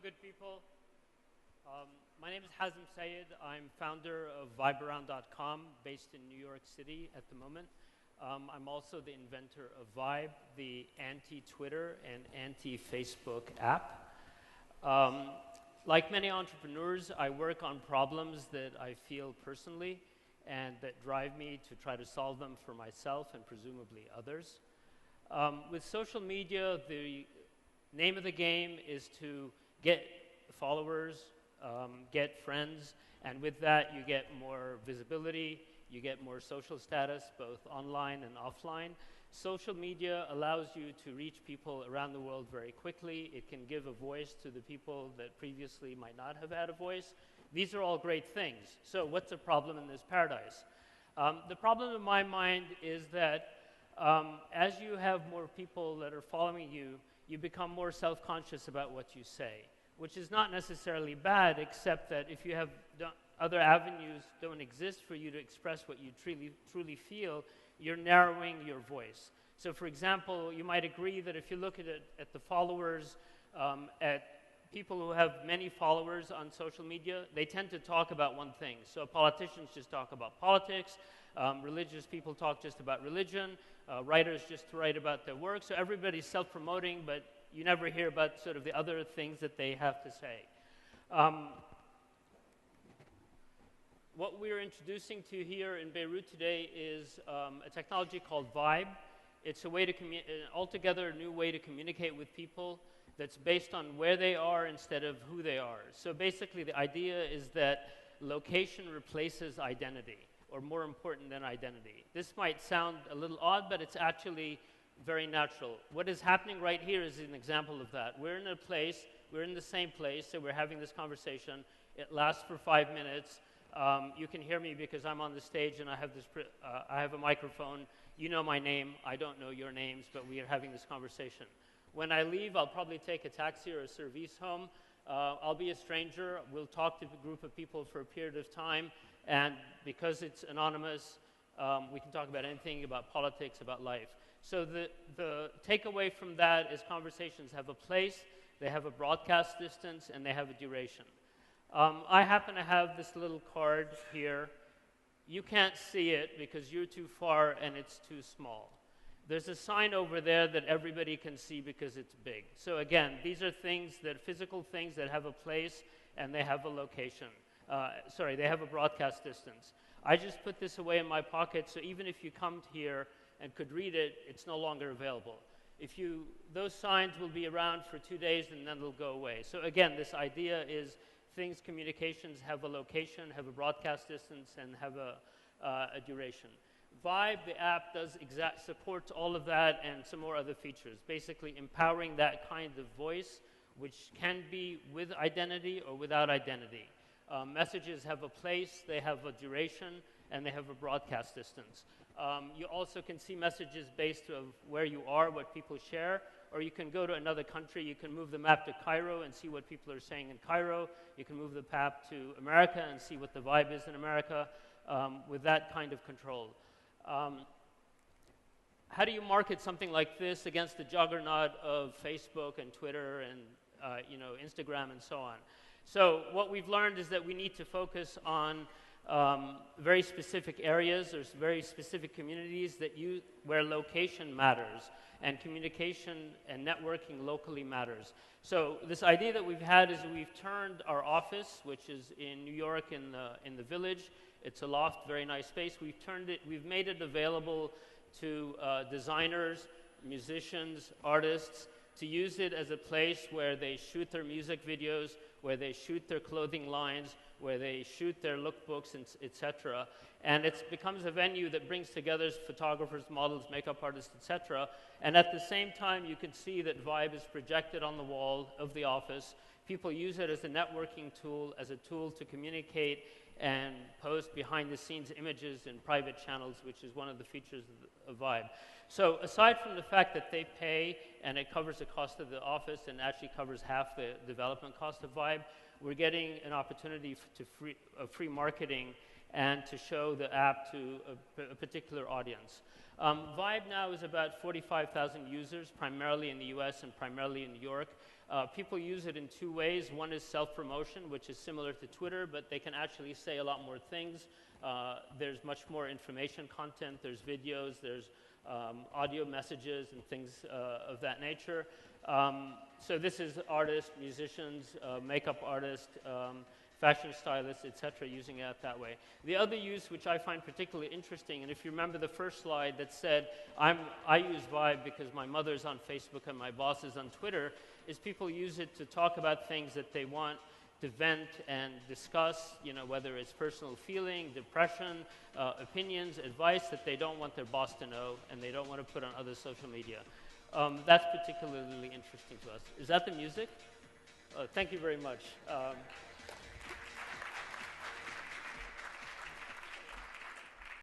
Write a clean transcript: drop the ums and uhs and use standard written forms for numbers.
good people. My name is Hazem Sayed. I'm founder of vibearound.com, based in New York City at the moment. I'm also the inventor of Vibe, the anti-Twitter and anti-Facebook app. Like many entrepreneurs, I work on problems that I feel personally and that drive me to try to solve them for myself and presumably others. With social media, the name of the game is to get followers, get friends, and with that you get more visibility, you get more social status, both online and offline. Social media allows you to reach people around the world very quickly. It can give a voice to the people that previously might not have had a voice. These are all great things. So what's the problem in this paradise? The problem in my mind is that as you have more people that are following you, you become more self-conscious about what you say, which is not necessarily bad, except that if you have other avenues don't exist for you to express what you truly feel, you're narrowing your voice. So for example, you might agree that if you look at the followers, at people who have many followers on social media, they tend to talk about one thing. So politicians just talk about politics, religious people talk just about religion, writers just write about their work. So everybody's self-promoting, but you never hear about sort of the other things that they have to say. What we're introducing to here in Beirut today is a technology called Vibe. It's a way to an altogether new way to communicate with people that's based on where they are instead of who they are. So basically the idea is that location replaces identity, or more important than identity. This might sound a little odd, but it's actually very natural. What is happening right here is an example of that. We're in a place, we're in the same place, so we're having this conversation. It lasts for 5 minutes. You can hear me because I'm on the stage and I have a microphone. You know my name, I don't know your names, but we are having this conversation. When I leave, I'll probably take a taxi or a service home. I'll be a stranger. We'll talk to a group of people for a period of time, and because it's anonymous, we can talk about anything, about politics, about life. So the takeaway from that is conversations have a place, they have a broadcast distance, and they have a duration. I happen to have this little card here. You can't see it because you're too far and it's too small. There's a sign over there that everybody can see because it's big. So again, these are things that, physical things that have a place and they have a location. They have a broadcast distance. I just put this away in my pocket, so even if you come here and could read it, it's no longer available. Those signs will be around for 2 days and then they'll go away. So again, this idea is communications have a location, have a broadcast distance, and have a duration. Vibe, the app, supports all of that and some more other features, basically empowering that kind of voice, which can be with identity or without identity. Messages have a place, they have a duration, and they have a broadcast distance. You also can see messages based on where you are, what people share, or you can go to another country. You can move the map to Cairo and see what people are saying in Cairo. You can move the map to America and see what the vibe is in America with that kind of control. How do you market something like this against the juggernaut of Facebook and Twitter and Instagram and so on? So what we've learned is that we need to focus on very specific areas. There's very specific communities where location matters, and communication and networking locally matters. So this idea that we've had is we've turned our office, which is in New York in the Village. It's a loft, very nice space. We've made it available to designers, musicians, artists, to use it as a place where they shoot their music videos, where they shoot their clothing lines, where they shoot their lookbooks, etc. And it becomes a venue that brings together photographers, models, makeup artists, etc. And at the same time, you can see that Vibe is projected on the wall of the office. People use it as a networking tool, as a tool to communicate and post behind-the-scenes images in private channels, which is one of the features of Vibe. So aside from the fact that they pay and it covers the cost of the office and actually covers half the development cost of Vibe, we're getting an opportunity to free marketing and to show the app to a particular audience. Vibe now is about 45,000 users, primarily in the US and primarily in New York. People use it in two ways. One is self-promotion, which is similar to Twitter, but they can actually say a lot more things. There's much more information content. There's videos. There's audio messages and things of that nature. So this is artists, musicians, makeup artists, fashion stylists, etc., using it that way. The other use, which I find particularly interesting, and if you remember the first slide that said, I use Vibe because my mother's on Facebook and my boss is on Twitter, is people use it to talk about things that they want to vent and discuss, you know, whether it's personal feeling, depression, opinions, advice that they don't want their boss to know and they don't want to put on other social media. That's particularly interesting to us. Is that the music? Thank you very much.